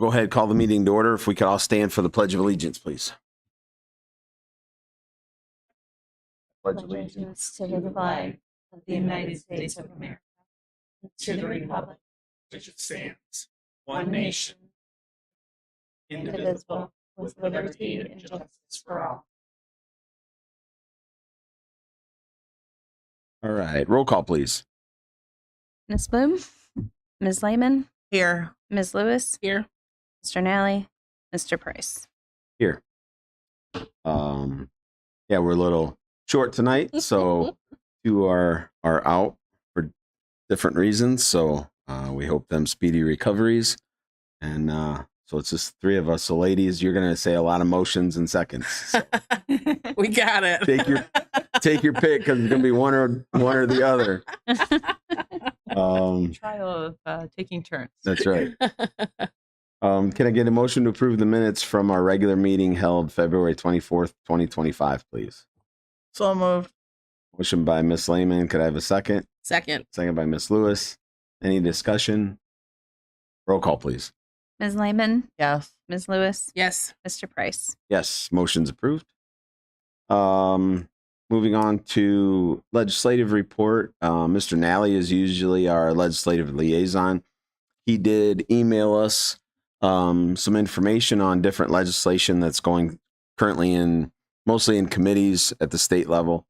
go ahead and call the meeting to order. If we could all stand for the Pledge of Allegiance, please. Pledge allegiance to the flag of the United States of America, and to the republic which it stands, one nation, indivisible, with liberty and justice for all. All right, roll call, please. Ms. Bloom, Ms. Lehman, Here. Ms. Lewis, Here. Mr. Nally, Mr. Price. Here. Yeah, we're a little short tonight, so two are out for different reasons. So we hope them speedy recoveries. And so it's just three of us. So ladies, you're gonna say a lot of motions in seconds. So We got it. take your pick, because it's gonna be one or the other. Trial of taking turns. That's right. Can I get a motion to approve the minutes from our regular meeting held February 24th, 2025, please? So moved. Motion by Miss Lehman. Could I have a second? Second. Second by Miss Lewis. Any discussion? Roll call, please. Ms. Lehman, Yes. Ms. Lewis, Yes. Mr. Price. Yes, motion's approved. Moving on to legislative report. Mr. Nally is usually our legislative liaison. He did email us some information on different legislation that's going currently mostly in committees at the state level.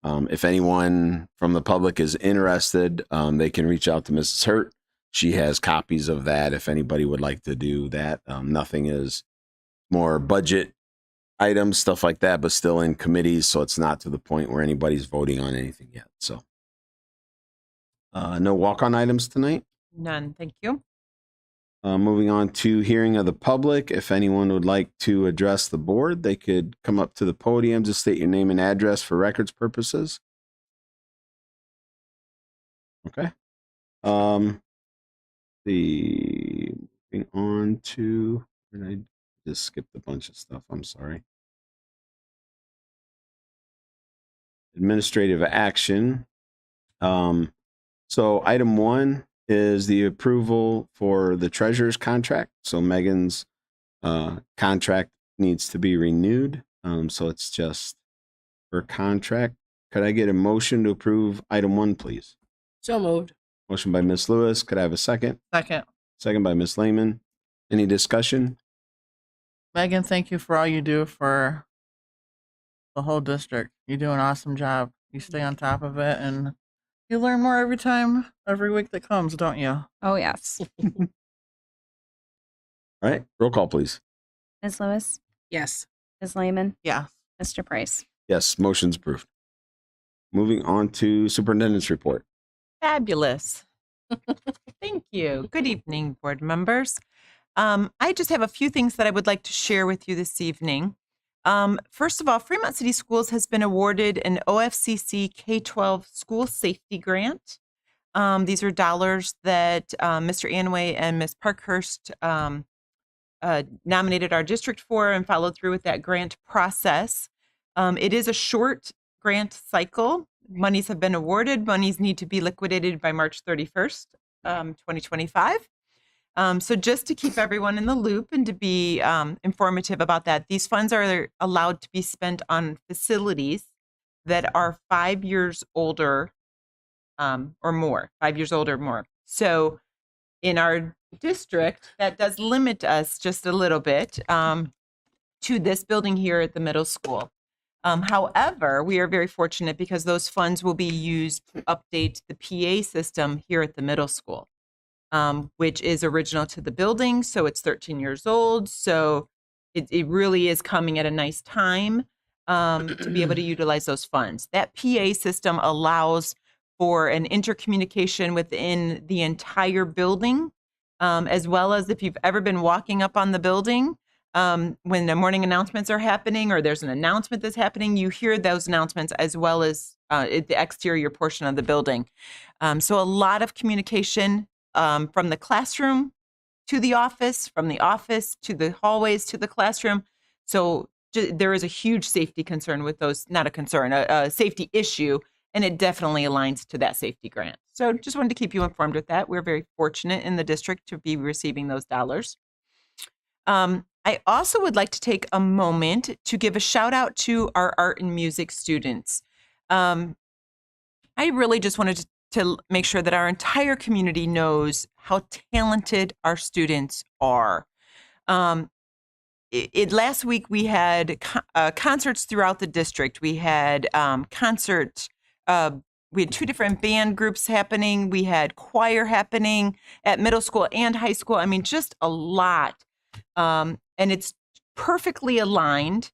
If anyone from the public is interested, they can reach out to Mrs. Hurt. She has copies of that if anybody would like to do that. Nothing is more budget items, stuff like that, but still in committees, so it's not to the point where anybody's voting on anything yet. So no walk-on items tonight. None. Thank you. Moving on to hearing of the public. If anyone would like to address the board, they could come up to the podium. Just state your name and address for records purposes. Okay. Moving on to, and I just skipped a bunch of stuff. I'm sorry. Administrative action. So item 1 is the approval for the treasurer's contract. So Megan's contract needs to be renewed. So it's just her contract. Could I get a motion to approve item 1, please? So moved. Motion by Miss Lewis. Could I have a second? Second. Second by Miss Lehman. Any discussion? Megan, thank you for all you do for the whole district. You do an awesome job. You stay on top of it, and you learn more every week that comes, don't you? Oh, yes. All right, roll call, please. Ms. Lewis, Yes. Ms. Lehman, Yeah. Mr. Price. Yes, motion's approved. Moving on to superintendent's report. Fabulous. Thank you. Good evening, board members. I just have a few things that I would like to share with you this evening. First of all, Fremont City Schools has been awarded an OFCC K-12 school safety grant. These are dollars that Mr. Anway and Ms. Parkhurst nominated our district for and followed through with that grant process. It is a short grant cycle. Monies have been awarded. Monies need to be liquidated by March 31st, 2025. So just to keep everyone in the loop and to be informative about that, these funds are allowed to be spent on facilities that are 5 years older or more, 5 years old or more. So in our district, that does limit us just a little bit to this building here at the middle school. However, we are very fortunate because those funds will be used to update the PA system here at the middle school. Which is original to the building. So it's 13 years old. So it really is coming at a nice time to be able to utilize those funds. That PA system allows for an intercommunication within the entire building, as well as if you've ever been walking up on the building, when the morning announcements are happening or there's an announcement that's happening, you hear those announcements as well as the exterior portion of the building. So a lot of communication from the classroom to the office, from the office to the hallways to the classroom. So there is a huge safety concern with those, not a concern, a safety issue, and it definitely aligns to that safety grant. So just wanted to keep you informed with that. We're very fortunate in the district to be receiving those dollars. I also would like to take a moment to give a shout out to our art and music students. I really just wanted to make sure that our entire community knows how talented our students are. Last week we had concerts throughout the district. We had we had 2 different band groups happening. We had choir happening at middle school and high school. I mean, just a lot. And it's perfectly aligned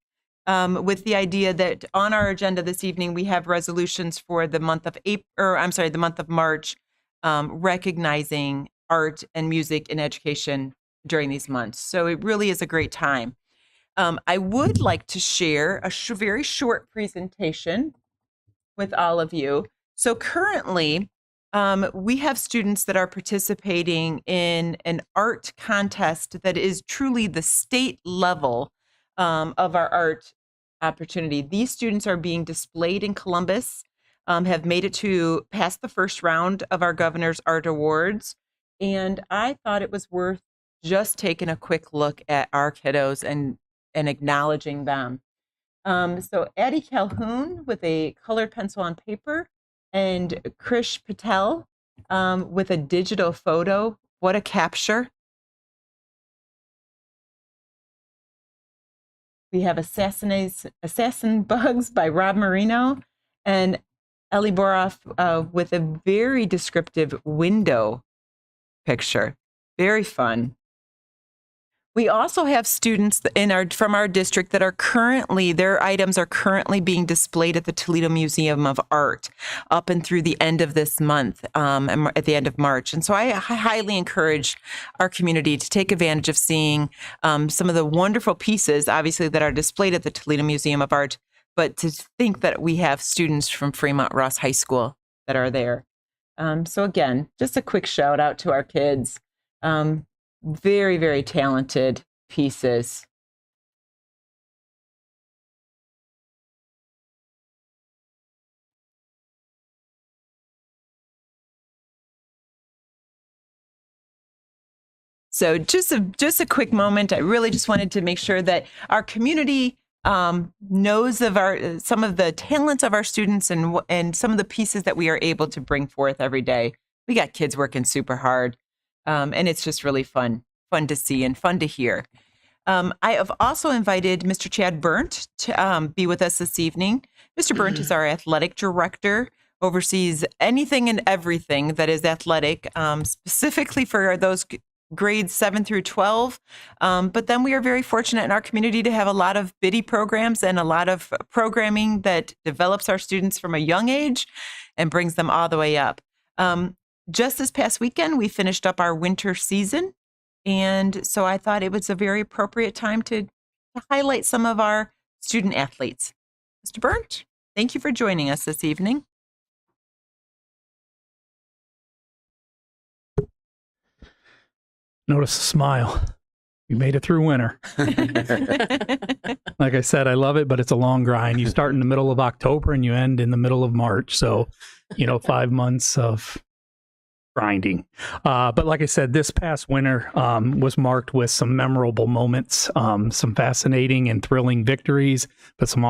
with the idea that on our agenda this evening, we have resolutions for the month of the month of March, recognizing art and music and education during these months. So it really is a great time. I would like to share a very short presentation with all of you. So currently, we have students that are participating in an art contest that is truly the state level of our art opportunity. These students are being displayed in Columbus, have made it to past the first round of our Governor's Art Awards. And I thought it was worth just taking a quick look at our kiddos and acknowledging them. So Addie Calhoun with a colored pencil on paper, and Krish Patel with a digital photo. What a capture. We have Assassin Bugs by Rob Marino, and Ellie Boroff with a very descriptive window picture. Very fun. We also have students from our district that are their items are currently being displayed at the Toledo Museum of Art up and through the end of this month, at the end of March. And so I highly encourage our community to take advantage of seeing some of the wonderful pieces, obviously, that are displayed at the Toledo Museum of Art, but to think that we have students from Fremont Ross High School that are there. So again, just a quick shout out to our kids. Very, very talented pieces. So just a quick moment. I really just wanted to make sure that our community knows of some of the talents of our students and some of the pieces that we are able to bring forth every day. We got kids working super hard. And it's just really fun to see and fun to hear. I have also invited Mr. Chad Burnt to be with us this evening. Mr. Burnt is our athletic director, oversees anything and everything that is athletic, specifically for those grades 7 through 12. But then we are very fortunate in our community to have a lot of biddy programs and a lot of programming that develops our students from a young age and brings them all the way up. Just this past weekend, we finished up our winter season. And so I thought it was a very appropriate time to highlight some of our student athletes. Mr. Burnt, thank you for joining us this evening. Notice the smile. You made it through winter. Like I said, I love it, but it's a long grind. You start in the middle of October and you end in the middle of March. So, 5 months of grinding. But like I said, this past winter was marked with some memorable moments, some fascinating and thrilling victories, but some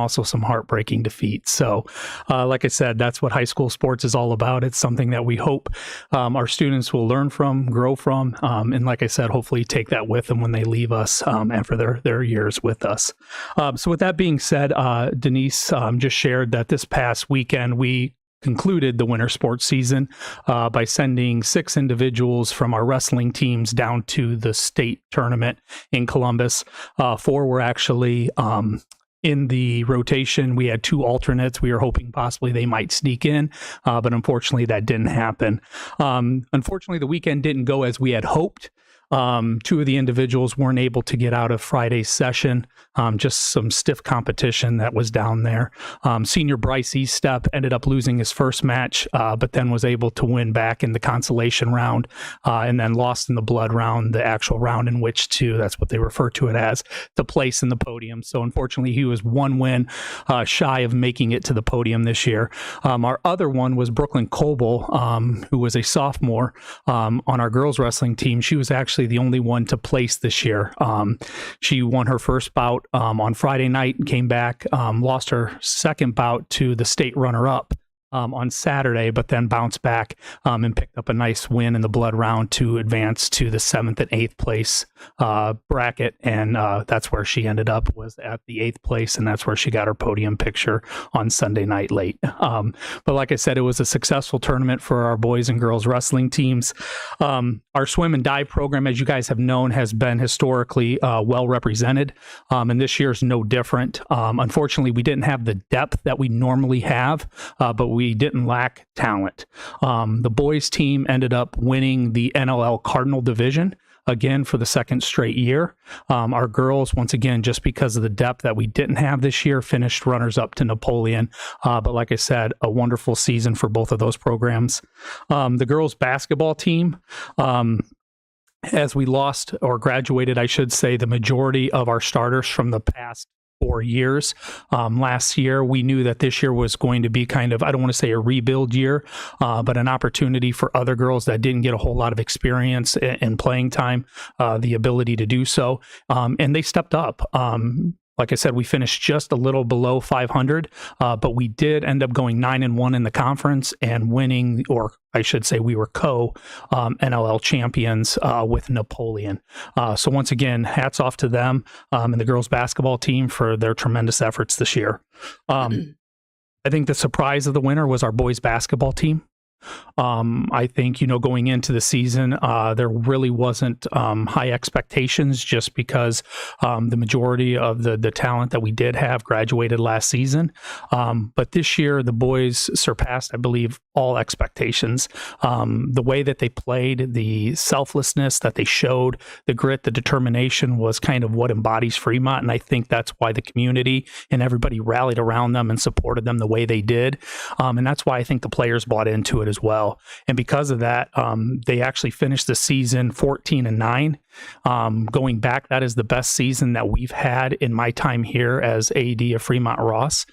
heartbreaking defeats. So like I said, that's what high school sports is all about. It's something that we hope our students will learn from, grow from, and like I said, hopefully take that with them when they leave us after their years with us. So with that being said, Denise just shared that this past weekend we concluded the winter sports season by sending 6 individuals from our wrestling teams down to the state tournament in Columbus. 4 were actually in the rotation. We had 2 alternates. We were hoping possibly they might sneak in, but unfortunately that didn't happen. Unfortunately, the weekend didn't go as we had hoped. 2 of the individuals weren't able to get out of Friday's session, just some stiff competition that was down there. Senior Bryce Eastep ended up losing his first match, but then was able to win back in the consolation round, and then lost in the blood round, the actual round in which that's what they refer to it as, to place in the podium. So unfortunately, he was 1 win shy of making it to the podium this year. Our other one was Brooklyn Coble, who was a sophomore on our girls wrestling team. She was actually actually the only one to place this year. She won her first bout on Friday night and came back, lost her second bout to the state runner-up on Saturday, but then bounced back and picked up a nice win in the blood round to advance to the 7th and 8th place bracket. And that's where she ended up, was at the 8th place. And that's where she got her podium picture on Sunday night late. But like I said, it was a successful tournament for our boys and girls wrestling teams. Our swim and dive program, as you guys have known, has been historically well represented. And this year is no different. Unfortunately, we didn't have the depth that we normally have, but we didn't lack talent. The boys team ended up winning the NLL Cardinal Division again for the second straight year. Our girls, once again, just because of the depth that we didn't have this year, finished runners up to Napoleon. But like I said, a wonderful season for both of those programs. The girls basketball team, as we lost or graduated, I should say, the majority of our starters from the past 4 years. Last year, we knew that this year was going to be kind of, I don't want to say a rebuild year, but an opportunity for other girls that didn't get a whole lot of experience in playing time, the ability to do so. And they stepped up. Like I said, we finished just a little below 500, but we did end up going 9-1 in the conference and winning, or I should say we were NLL champions with Napoleon. So once again, hats off to them and the girls basketball team for their tremendous efforts this year. I think the surprise of the winter was our boys basketball team. I think, going into the season, there really wasn't high expectations just because the majority of the talent that we did have graduated last season. But this year, the boys surpassed, I believe, all expectations. The way that they played, the selflessness that they showed, the grit, the determination was kind of what embodies Fremont. And I think that's why the community and everybody rallied around them and supported them the way they did. And that's why I think the players bought into it as well. And because of that, they actually finished the season 14-9. Going back, that is the best season that we've had in my time here as AD of Fremont Ross.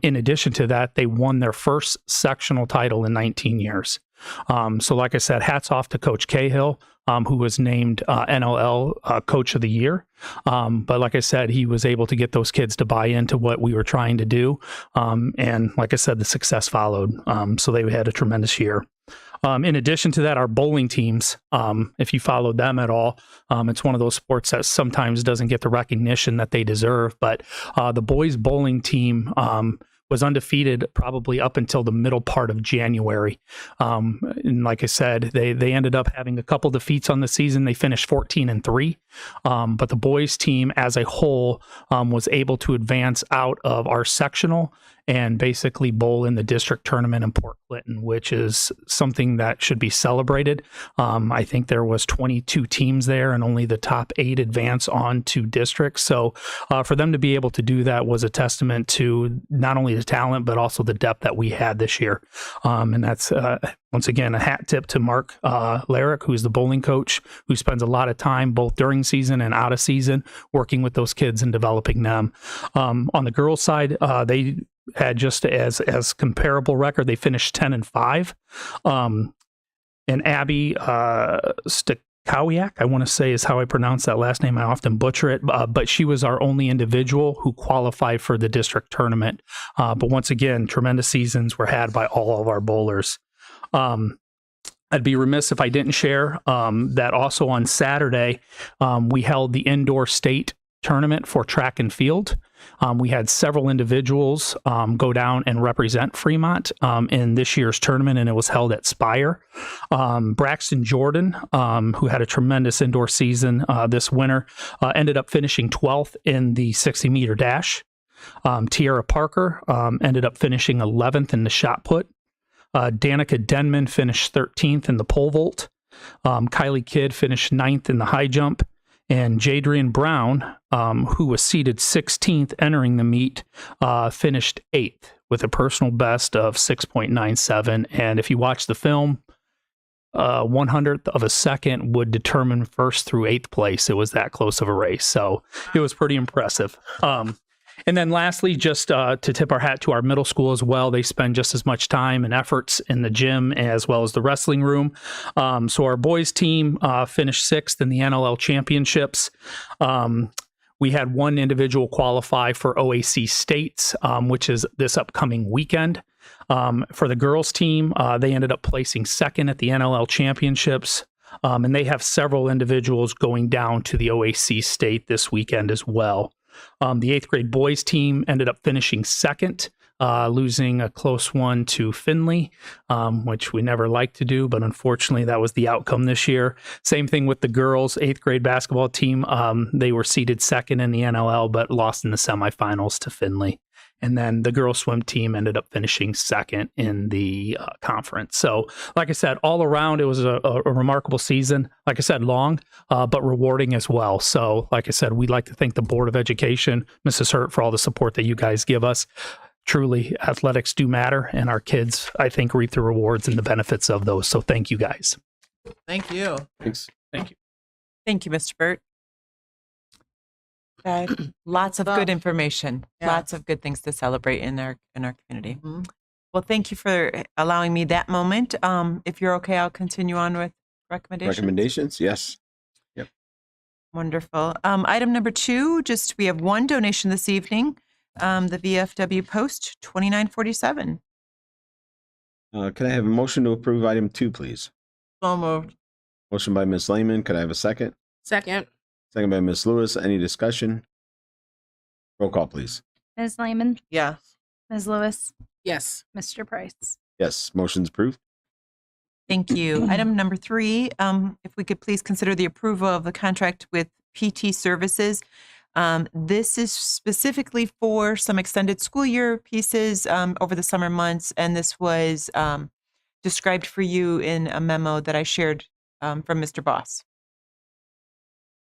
In addition to that, they won their first sectional title in 19 years. So like I said, hats off to Coach Cahill, who was named NLL Coach of the Year. But like I said, he was able to get those kids to buy into what we were trying to do. And like I said, the success followed. So they had a tremendous year. In addition to that, our bowling teams, if you followed them at all, it's one of those sports that sometimes doesn't get the recognition that they deserve. But the boys bowling team was undefeated probably up until the middle part of January. And like I said, they ended up having a couple defeats on the season. They finished 14-3. But the boys team as a whole was able to advance out of our sectional and basically bowl in the district tournament in Port Clinton, which is something that should be celebrated. I think there was 22 teams there and only the top 8 advance on to districts. So for them to be able to do that was a testament to not only the talent, but also the depth that we had this year. And that's, once again, a hat tip to Mark Larrick, who's the bowling coach, who spends a lot of time both during season and out of season working with those kids and developing them. On the girls' side, they had just as comparable record. They finished 10-5. And Abby Stikowiak, I want to say is how I pronounce that last name. I often butcher it, but she was our only individual who qualified for the district tournament. But once again, tremendous seasons were had by all of our bowlers. I'd be remiss if I didn't share that also on Saturday, we held the indoor state tournament for track and field. We had several individuals go down and represent Fremont in this year's tournament, and it was held at Spire. Braxton Jordan, who had a tremendous indoor season this winter, ended up finishing 12th in the 60-meter dash. Tiara Parker ended up finishing 11th in the shot put. Danica Denman finished 13th in the pole vault. Kylie Kidd finished 9th in the high jump. And Jadrian Brown, who was seated 16th entering the meet, finished 8th with a personal best of 6.97. And if you watch the film, 100th of a second would determine first through 8th place. It was that close of a race. So it was pretty impressive. And then lastly, just to tip our hat to our middle school as well, they spend just as much time and efforts in the gym as well as the wrestling room. So our boys team finished 6th in the NLL championships. We had one individual qualify for OAC States, which is this upcoming weekend. For the girls team, they ended up placing 2nd at the NLL championships. And they have several individuals going down to the OAC State this weekend as well. The 8th grade boys team ended up finishing 2nd, losing a close one to Findlay, which we never like to do, but unfortunately that was the outcome this year. Same thing with the girls 8th grade basketball team. They were seeded 2nd in the NLL, but lost in the semifinals to Findlay. And then the girls swim team ended up finishing 2nd in the conference. So, like I said, all around, it was a remarkable season. Like I said, long, but rewarding as well. So, like I said, we'd like to thank the Board of Education, Mrs. Hurt, for all the support that you guys give us. Truly, athletics do matter, and our kids, I think, reap the rewards and the benefits of those. So, thank you guys. Thank you. Thanks. Thank you. Thank you, Mr. Burt. Lots of good information. Yeah. Lots of good things to celebrate in our community. Mhm. Well, thank you for allowing me that moment. If you're okay, I'll continue on with recommendations. Recommendations? Yes. Wonderful. Item number 2, we have one donation this evening. The VFW Post 2947. Can I have a motion to approve item 2, please? So moved. Motion by Ms. Lehman. Could I have a second? Second. Second by Ms. Lewis. Any discussion? Roll call, please. Ms. Lehman, Yes. Ms. Lewis, Yes. Mr. Price. Yes, motion's approved. Thank you. Item number 3, if we could please consider the approval of the contract with PT Services. This is specifically for some extended school year pieces over the summer months, and this was described for you in a memo that I shared from Mr. Boss.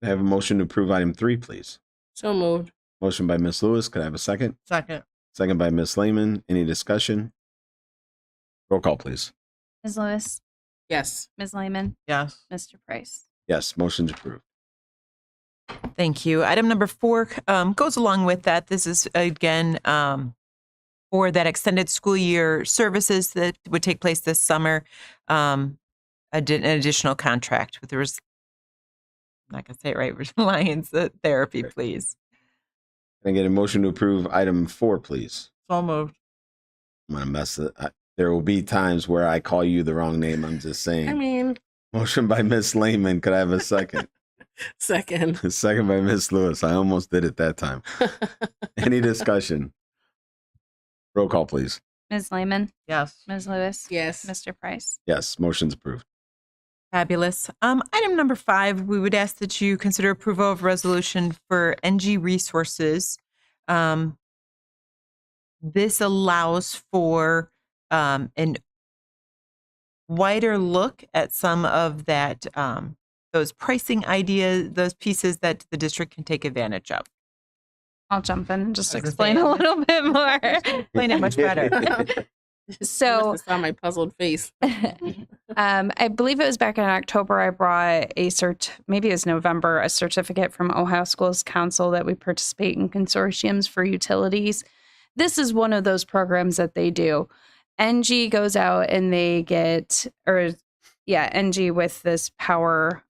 Can I have a motion to approve item 3, please? So moved. Motion by Ms. Lewis. Could I have a second? Second. Second by Ms. Lehman. Any discussion? Roll call, please. Ms. Lewis, Yes. Ms. Lehman, Yes. Mr. Price. Yes, motion's approved. Thank you. Item number 4 goes along with that. This is, again, for that extended school year services that would take place this summer, an additional contract with the I'm not going to say it right, Reliance Therapy, please. Can I get a motion to approve item 4, please? So moved. I'm going to mess it. There will be times where I call you the wrong name. I'm just saying. I mean, Motion by Ms. Lehman. Could I have a second? second. Second by Ms. Lewis. I almost did it that time. Any discussion? Roll call, please. Ms. Lehman, Yes. Ms. Lewis, Yes. Mr. Price. Yes, motion's approved. Fabulous. Item number 5, we would ask that you consider approval of resolution for NG Resources. This allows for an wider look at some of that, those pricing ideas, those pieces that the district can take advantage of. I'll jump in and just I was explain gonna a say, little bit more. Explain it much better. So- You must have saw my puzzled face. I believe it was back in October. I brought maybe it was November, a certificate from Ohio Schools Council that we participate in consortiums for utilities. This is one of those programs that they do. NG goes out and they get, NG with this power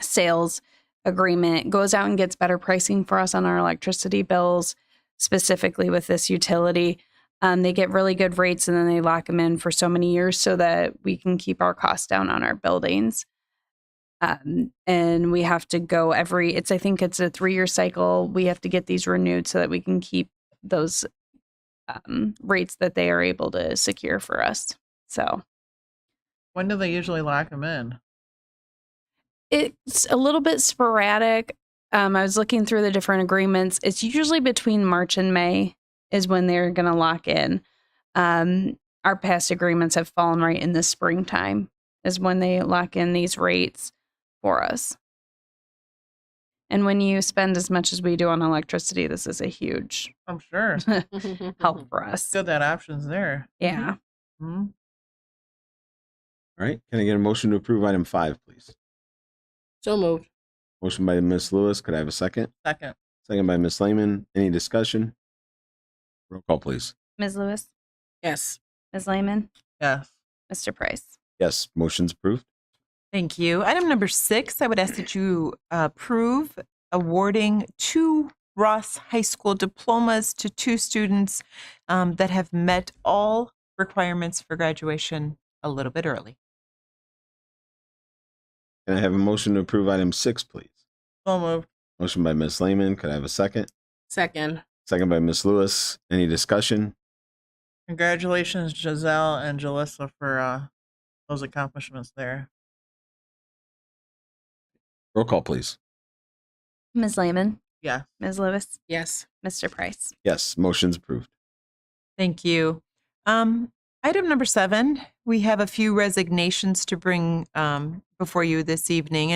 sales agreement goes out and gets better pricing for us on our electricity bills, specifically with this utility. They get really good rates and then they lock them in for so many years so that we can keep our costs down on our buildings. And we have to go I think it's a 3-year cycle. We have to get these renewed so that we can keep those rates that they are able to secure for us. So When do they usually lock them in? it's a little bit sporadic. I was looking through the different agreements. It's usually between March and May is when they're going to lock in. Our past agreements have fallen right in the springtime is when they lock in these rates for us. And when you spend as much as we do on electricity, this is a huge I'm sure. help for us. Good that option's there. Yeah. Hmm. All right. Can I get a motion to approve item 5, please? So moved. Motion by Ms. Lewis. Could I have a second? Second. Second by Ms. Lehman. Any discussion? Roll call, please. Ms. Lewis, Yes. Ms. Lehman, Yes. Mr. Price. Yes, motion's approved. Thank you. Item number 6, I would ask that you approve awarding 2 Ross High School diplomas to 2 students that have met all requirements for graduation a little bit early. Can I have a motion to approve item 6, please? So moved. Motion by Ms. Lehman. Could I have a second? Second. Second by Ms. Lewis. Any discussion? Congratulations, Giselle and Jalissa, for those accomplishments there. Roll call, please. Ms. Lehman, Yes. Ms. Lewis, Yes. Mr. Price. Yes, motion's approved. Thank you. Item number 7, we have a few resignations to bring before you this evening,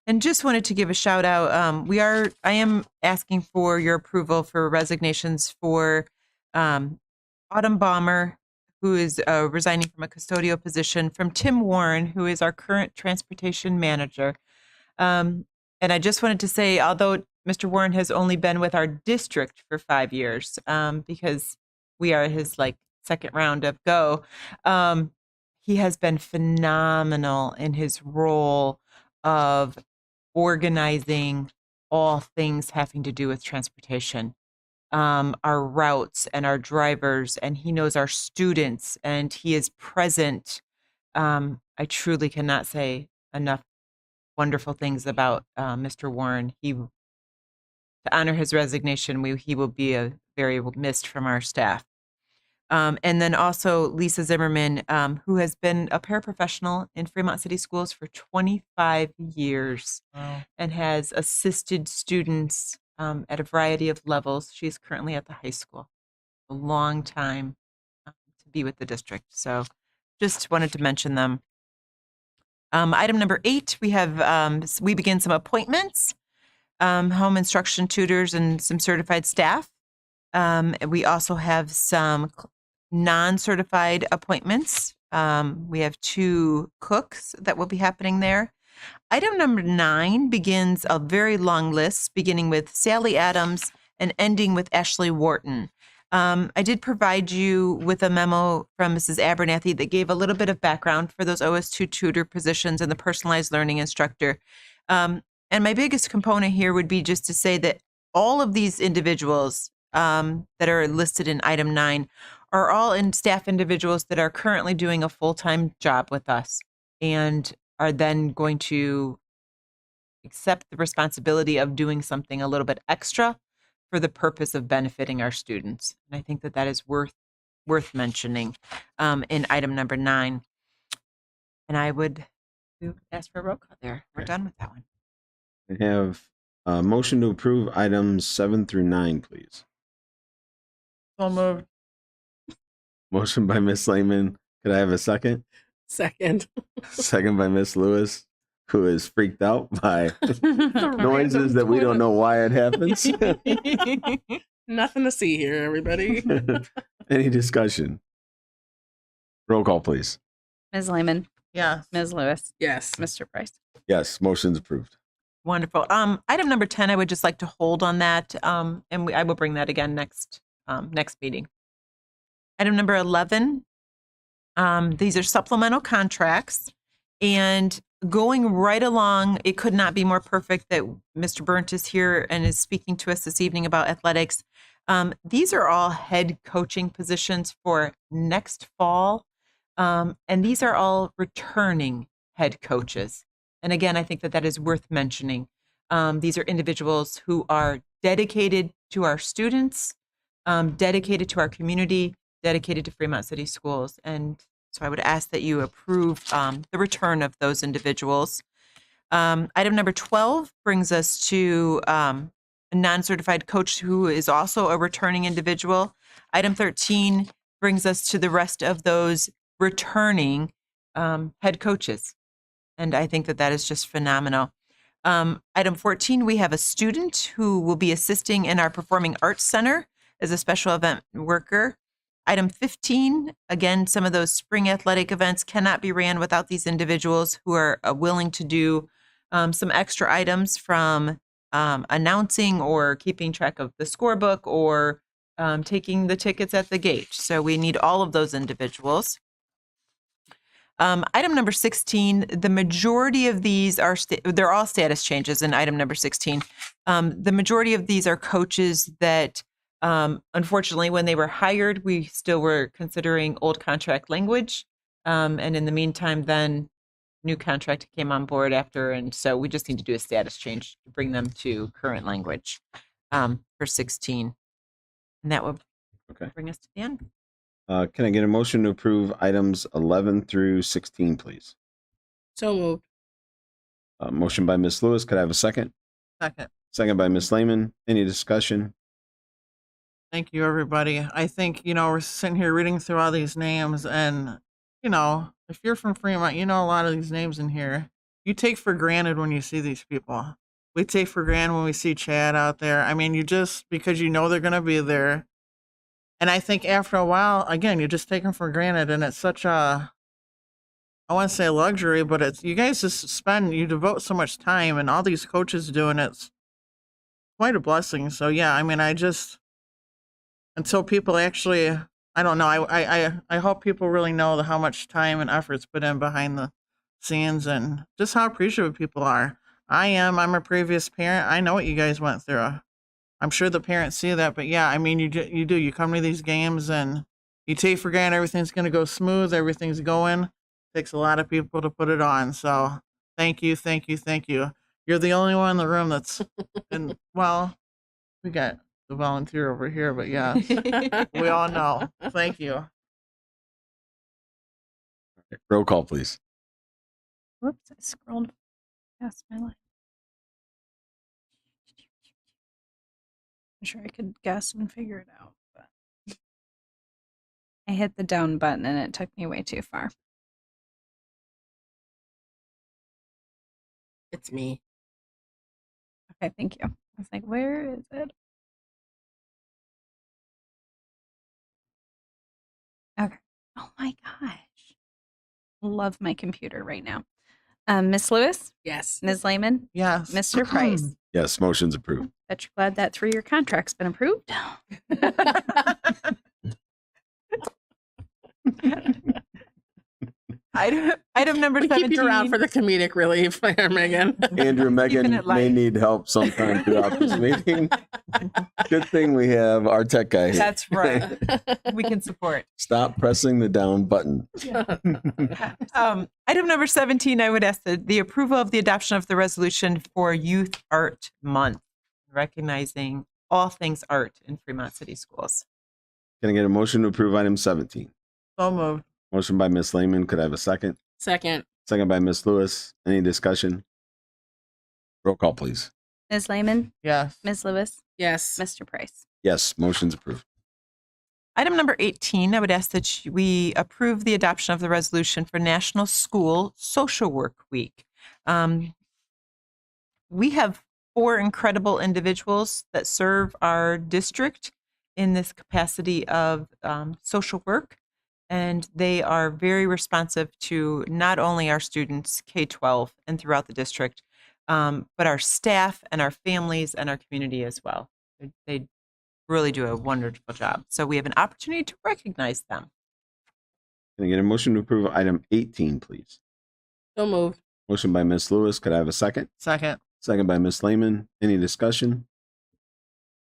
and just wanted to give a shout out. I am asking for your approval for resignations for Autumn Bomber, who is resigning from a custodial position, from Tim Warren, who is our current transportation manager. And I just wanted to say, although Mr. Warren has only been with our district for 5 years, because we are his second round of go, he has been phenomenal in his role of organizing all things having to do with transportation, our routes and our drivers, and he knows our students, and he is present. I truly cannot say enough wonderful things about Mr. Warren. To honor his resignation, he will be very missed from our staff. And then also Lisa Zimmerman, who has been a paraprofessional in Fremont City Schools for 25 years Wow. and has assisted students at a variety of levels. She's currently at the high school. A long time to be with the district. So just wanted to mention them. Item number 8, we begin some appointments, home instruction tutors and some certified staff. We also have some non-certified appointments. We have 2 cooks that will be happening there. Item number 9 begins a very long list, beginning with Sally Adams and ending with Ashley Wharton. I did provide you with a memo from Mrs. Abernathy that gave a little bit of background for those OS2 tutor positions and the personalized learning instructor. And my biggest component here would be just to say that all of these individuals that are listed in item 9 are all in staff individuals that are currently doing a full-time job with us and are then going to accept the responsibility of doing something a little bit extra for the purpose of benefiting our students. And I think that that is worth mentioning in item number 9. And I would ask for a roll call there. We're done with that one. I have a motion to approve items 7 through 9, please. So moved. Motion by Ms. Lehman. Could I have a second? Second. Second by Ms. Lewis, who is freaked out by noises that we don't know why it happens. Nothing to see here, everybody. Any discussion? Roll call, please. Ms. Lehman, Yes. Ms. Lewis, Yes. Mr. Price. Yes, motion's approved. Wonderful. Item number 10, I would just like to hold on that, and I will bring that again next meeting. Item number 11, these are supplemental contracts, and going right along, it could not be more perfect that Mr. Burnt is here and is speaking to us this evening about athletics. These are all head coaching positions for next fall, and these are all returning head coaches. And again, I think that is worth mentioning. These are individuals who are dedicated to our students, dedicated to our community, dedicated to Fremont City Schools. And so I would ask that you approve the return of those individuals. Item number 12 brings us to a non-certified coach who is also a returning individual. Item 13 brings us to the rest of those returning head coaches. And I think that is just phenomenal. Item 14, we have a student who will be assisting in our Performing Arts Center as a special event worker. Item 15, again, some of those spring athletic events cannot be ran without these individuals who are willing to do some extra items, from announcing or keeping track of the scorebook or taking the tickets at the gate. So we need all of those individuals. Item number 16, the majority of these are, they're all status changes in item number 16. The majority of these are coaches that, unfortunately, when they were hired, we still were considering old contract language. And in the meantime, then new contract came on board after. And so we just need to do a status change to bring them to current language for 16. And that will bring us to the end. Can I get a motion to approve items 11 through 16, please? So moved. Motion by Ms. Lewis. Could I have a second? Second. Second by Ms. Lehman. Any discussion? Thank you, everybody. I think, we're sitting here reading through all these names, and, if you're from Fremont, you know a lot of these names in here. You take for granted when you see these people. We take for granted when we see Chad out there. I mean, you just, because you know they're going to be there. And I think after a while, again, you just take them for granted, and it's such a, I want to say luxury, but it's, you guys just you devote so much time, and all these coaches doing it's quite a blessing. So yeah, I mean, until people actually, I don't know, I hope people really know how much time and effort's put in behind the scenes and just how appreciative people are. I'm a previous parent. I know what you guys went through. I'm sure the parents see that, but yeah, I mean, you do. You come to these games and you take for granted everything's going to go smooth, everything's going. It takes a lot of people to put it on. So thank you, thank you, thank you. You're the only one in the room that's, and well, we got the volunteer over here, but yeah, we all know. Thank you. Roll call, please. Whoops, I scrolled past my line. I'm sure I could guess and figure it out, but I hit the down button and it took me way too far. It's me. Okay, thank you. I was like, where is it? Okay. Oh my gosh. Love my computer right now. Miss Lewis, Yes. Ms. Lehman, Yes. Mr. Price. Yes, motion's approved. Bet you're glad that 3-year contract's been approved. Item number We 17. keep you around for the comedic relief, Megan. Andrew, Megan it may light. need help sometime throughout this meeting. Good thing we have our tech guy here. That's right. We can support. Stop pressing the down button. Item number 17, I would ask the approval of the adoption of the resolution for Youth Art Month, recognizing all things art in Fremont City Schools. Can I get a motion to approve item 17? So moved. Motion by Ms. Lehman. Could I have a second? Second. Second by Ms. Lewis. Any discussion? Roll call, please. Ms. Lehman, Yes. Ms. Lewis, Yes. Mr. Price. Yes, motion's approved. Item number 18, I would ask that we approve the adoption of the resolution for National School Social Work Week. We have 4 incredible individuals that serve our district in this capacity of social work, and they are very responsive to not only our students, K-12 and throughout the district, but our staff and our families and our community as well. They really do a wonderful job. So we have an opportunity to recognize them. Can I get a motion to approve item 18, please? So moved. Motion by Ms. Lewis. Could I have a second? Second. Second by Ms. Lehman. Any discussion?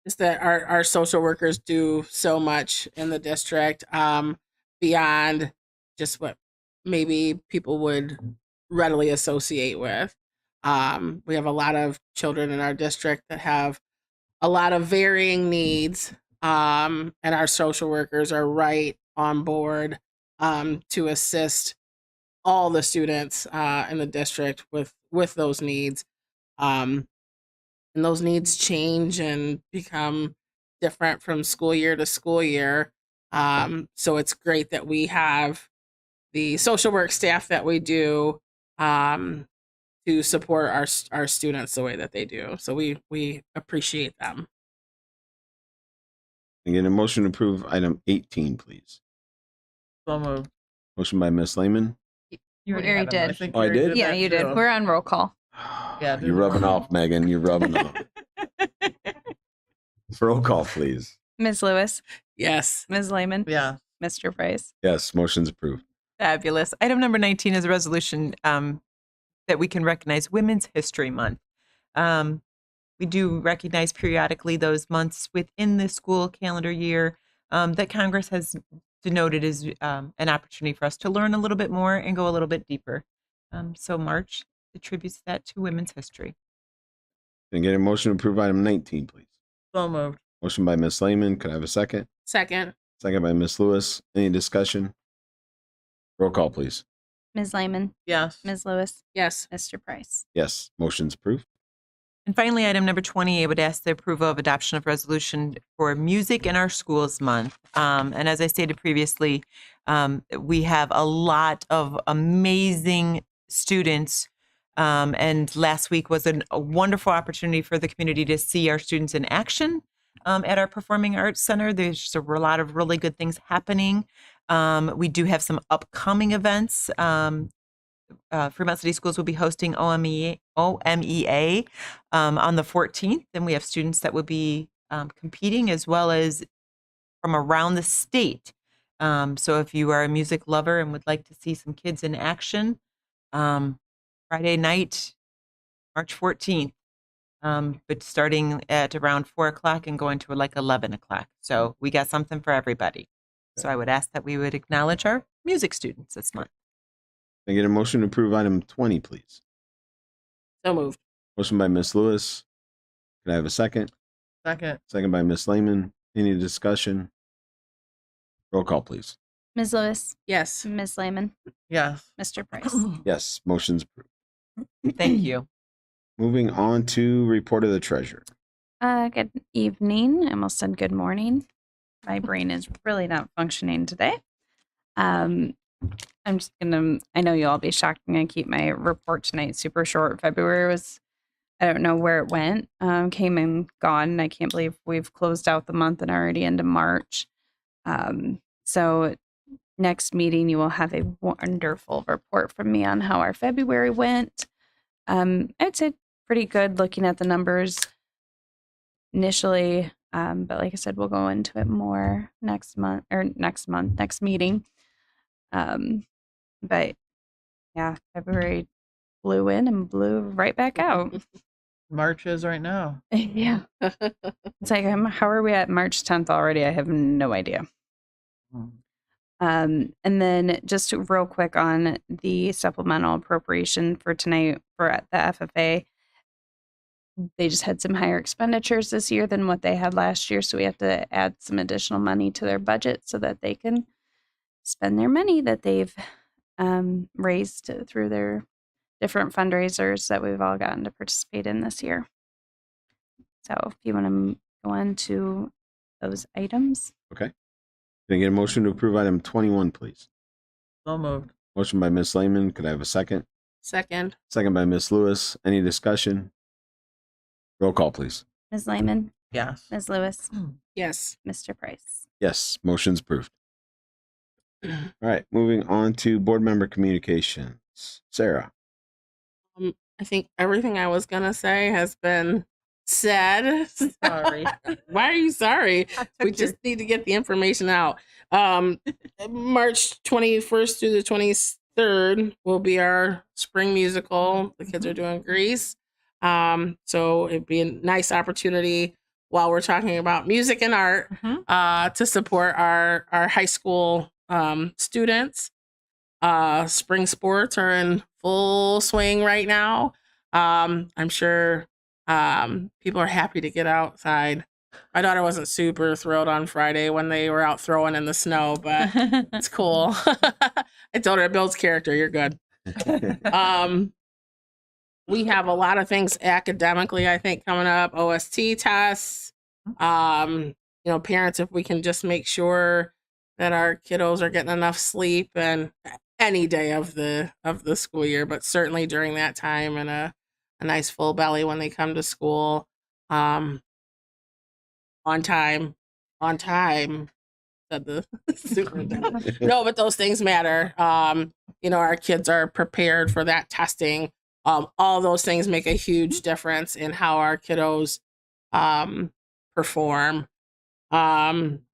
Just that our social workers do so much in the district, beyond just what maybe people would readily associate with. We have a lot of children in our district that have a lot of varying needs, and our social workers are right on board to assist all the students in the district with those needs. And those needs change and become different from school year to school year. So it's great that we have the social work staff that we do to support our students the way that they do. So we appreciate them. Can I get a motion to approve item 18, please? So moved. Motion by Ms. Lehman. You already have a did. motion. Oh, I did? Yeah, you did. We're on roll call. Yeah, You're rubbing off, Megan. You're rubbing off. Roll call, please. Ms. Lewis, Yes. Ms. Lehman, Yeah. Mr. Price. Yes, motion's approved. Fabulous. Item number 19 is a resolution that we can recognize Women's History Month. We do recognize periodically those months within the school calendar year that Congress has denoted as an opportunity for us to learn a little bit more and go a little bit deeper. So March attributes that to women's history. Can I get a motion to approve item 19, please? So moved. Motion by Ms. Lehman. Could I have a second? Second. Second by Ms. Lewis. Any discussion? Roll call, please. Ms. Lehman, Yes. Ms. Lewis, Yes. Mr. Price. Yes, motion's approved. And finally, item number 20, I would ask the approval of adoption of resolution for Music in Our Schools Month. And as I stated previously, we have a lot of amazing students. And last week was a wonderful opportunity for the community to see our students in action at our Performing Arts Center. There's just a lot of really good things happening. We do have some upcoming events. Fremont City Schools will be hosting OMEA on the 14th, and we have students that will be competing as well as from around the state. So if you are a music lover and would like to see some kids in action, Friday night, March 14th, but starting at around 4 o'clock and going to like 11 o'clock. So we got something for everybody. So I would ask that we would acknowledge our music students this month. Can I get a motion to approve item 20, please? So moved. Motion by Ms. Lewis. Can I have a second? Second. Second by Ms. Lehman. Any discussion? Roll call, please. Ms. Lewis, Yes. Ms. Lehman, Yes. Mr. Price. Yes, motion's approved. Thank you. Moving on to report of the treasurer. Good evening. I almost said good morning. My brain is really not functioning today. I'm just I know you'll all be shocked. I'm gonna keep my report tonight super short. February was, I don't know where it went, came and gone. And I can't believe we've closed out the month and already into March. So next meeting, you will have a wonderful report from me on how our February went. I'd say pretty good looking at the numbers initially. But like I said, we'll go into it more next meeting. But yeah, February blew in and blew right back out. March is right now. Yeah. It's like, how are we at March 10th already? I have no idea. And then just real quick on the supplemental appropriation for tonight for the FFA. They just had some higher expenditures this year than what they had last year. So we have to add some additional money to their budget so that they can spend their money that they've raised through their different fundraisers that we've all gotten to participate in this year. So if you want to go on to those items. Okay. Can I get a motion to approve item 21, please? So moved. Motion by Ms. Lehman. Could I have a second? Second. Second by Ms. Lewis. Any discussion? Roll call, please. Ms. Lehman, Yes. Ms. Lewis, Yes. Mr. Price. Yes, motion's approved. All right, moving on to board member communications. Sarah. I think everything I was gonna say has been said. Sorry. Why are you sorry? We just need to get the information out. March 21st through the 23rd will be our spring musical. The kids are doing Grease. So it'd be a nice opportunity while we're talking about music and art to support our high school students. Spring sports are in full swing right now. I'm sure people are happy to get outside. My daughter wasn't super thrilled on Friday when they were out throwing in the snow, but it's cool. I told her it builds character. You're good. We have a lot of things academically, I think, coming up. OST tests. Parents, if we can just make sure that our kiddos are getting enough sleep, and any day of the school year, but certainly during that time, and a nice full belly when they come to school. On time, said the superintendent. No, but those things matter. Our kids are prepared for that testing All those things make a huge difference in how our kiddos perform.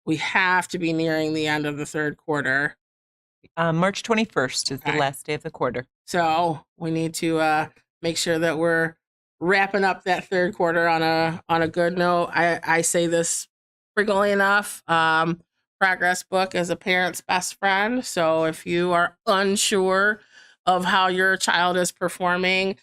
We have to be nearing the end of the third quarter. March 21st is the Okay. last day of the quarter. So we need to make sure that we're wrapping up that third quarter on a good note. I say this frequently enough. Progress book is a parent's best friend. So if you are unsure of how your child is performing,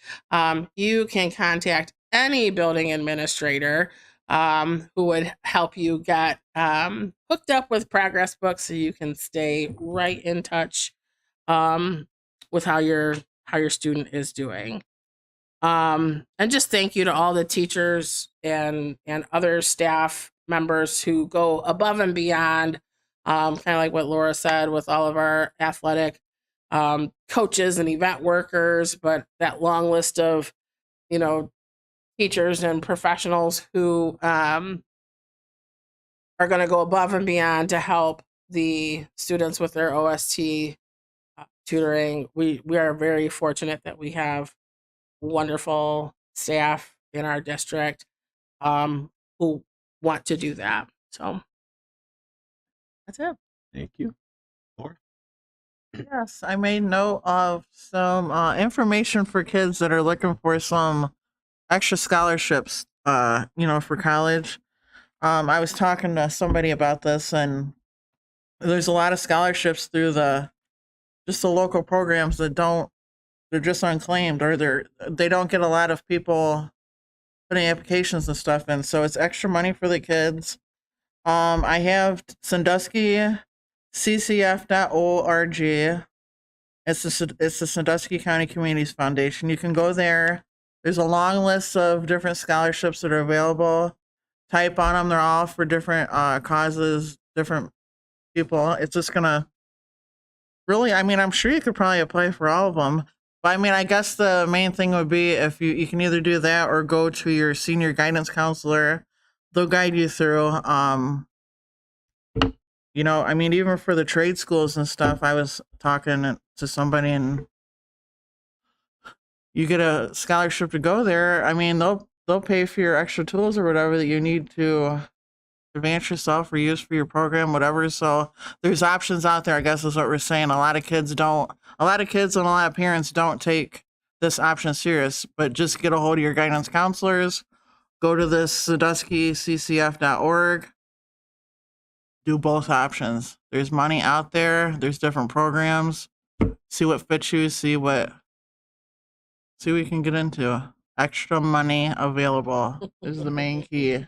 you can contact any building administrator who would help you get hooked up with progress books so you can stay right in touch with how your student is doing. And just thank you to all the teachers and other staff members who go above and beyond, kind of like what Laura said with all of our athletic coaches and event workers, but that long list of, teachers and professionals who are going to go above and beyond to help the students with their OST tutoring. We are very fortunate that we have wonderful staff in our district who want to do that. So that's it. Thank you. Laura? Yes, I made note of some information for kids that are looking for some extra scholarships, for college. I was talking to somebody about this, and there's a lot of scholarships through the local programs that they're just unclaimed, or they don't get a lot of people putting applications and stuff in. So it's extra money for the kids. I have Sandusky ccf.org. It's the Sandusky County Communities Foundation. You can go there. There's a long list of different scholarships that are available. Type on them. They're all for different causes, different people. It's just gonna really, I'm sure you could probably apply for all of them. But I guess the main thing would be if you can either do that or go to your senior guidance counselor. They'll guide you through. Even for the trade schools and stuff, I was talking to somebody, and you get a scholarship to go there. They'll pay for your extra tools or whatever that you need to advance yourself or use for your program, whatever. So there's options out there, I guess is what we're saying. A lot of kids and a lot of parents don't take this option serious, but just get a hold of your guidance counselors. Go to this SanduskyCCF.org. Do both options. There's money out there. There's different programs. See what fits you. See what you can get into. Extra money available is the main key.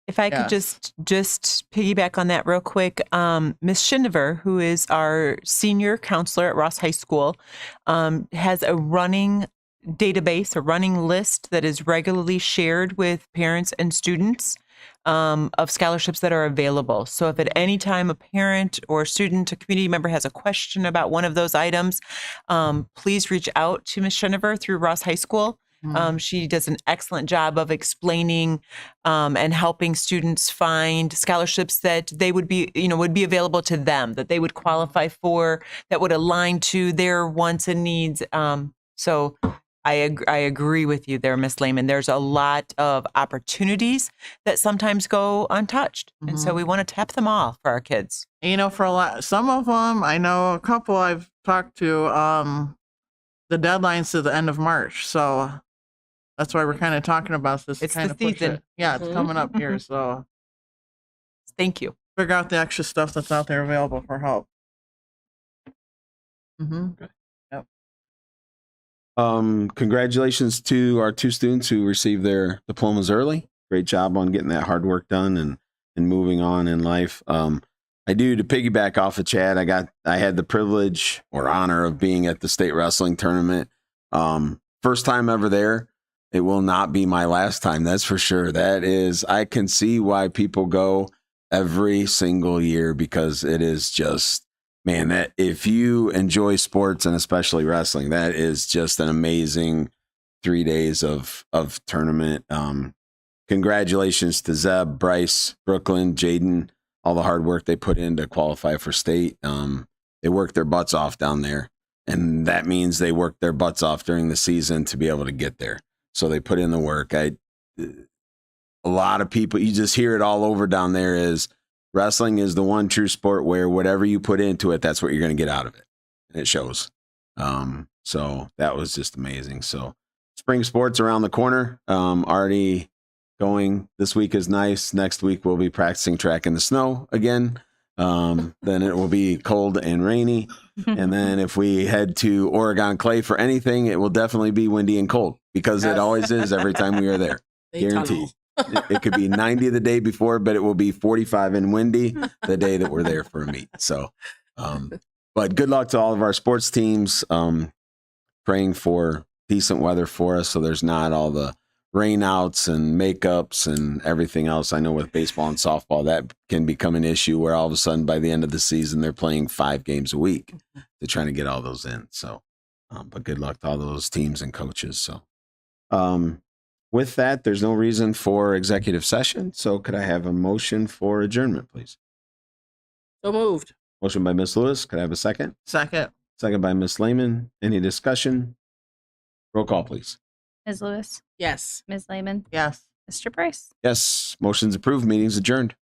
If I could just piggyback on that real quick, Ms. Schindler, who is our senior counselor at Ross High School, has a running database, a running list that is regularly shared with parents and students of scholarships that are available. So if at any time a parent or student, a community member has a question about one of those items, please reach out to Ms. Schindler through Ross High School. She does an excellent job of explaining and helping students find scholarships that they would be available to them, that they would qualify for, that would align to their wants and needs. So I agree with you there, Ms. Lehman. There's a lot of opportunities that sometimes go untouched. And so we want to tap them all for our kids. For some of them, I know a couple I've talked to, the deadline's to the end of March. So that's why we're kind of talking about this. It's kind the of push season. it. Yeah, it's coming up here. So Thank you. figure out the extra stuff that's out there available for help. Congratulations to our two students who received their diplomas early. Great job on getting that hard work done and moving on in life. I do, to piggyback off of Chad, I had the privilege or honor of being at the state wrestling tournament. First time ever there. It will not be my last time, that's for sure. I can see why people go every single year, because it is just, man, that if you enjoy sports and especially wrestling, that is just an amazing 3 days of tournament. Congratulations to Zeb, Bryce, Brooklyn, Jaden, all the hard work they put in to qualify for state. They worked their butts off down there. And that means they work their butts off during the season to be able to get there. So they put in the work. A lot of people, you just hear it all over down there, is wrestling is the one true sport where whatever you put into it, that's what you're going to get out of it. And it shows. So that was just amazing. So spring sports around the corner, already going. This week is nice. Next week we'll be practicing track in the snow again. Then it will be cold and rainy. And then if we head to Oregon Clay for anything, it will definitely be windy and cold, because it always is every time we are there. Guaranteed. It could be 90 the day before, but it will be 45 and windy the day that we're there for a meet. So, but good luck to all of our sports teams. Praying for decent weather for us, so there's not all the rainouts and makeups and everything else. I know with baseball and softball, that can become an issue where all of a sudden by the end of the season, they're playing 5 games a week to trying to get all those in. So, but good luck to all those teams and coaches. So, with that, there's no reason for executive session. So could I have a motion for adjournment, please? So moved. Motion by Ms. Lewis. Could I have a second? Second. Second by Ms. Lehman. Any discussion? Roll call, please. Ms. Lewis, Yes. Ms. Lehman, Yes. Mr. Price. Yes, motion's approved. Meeting's adjourned.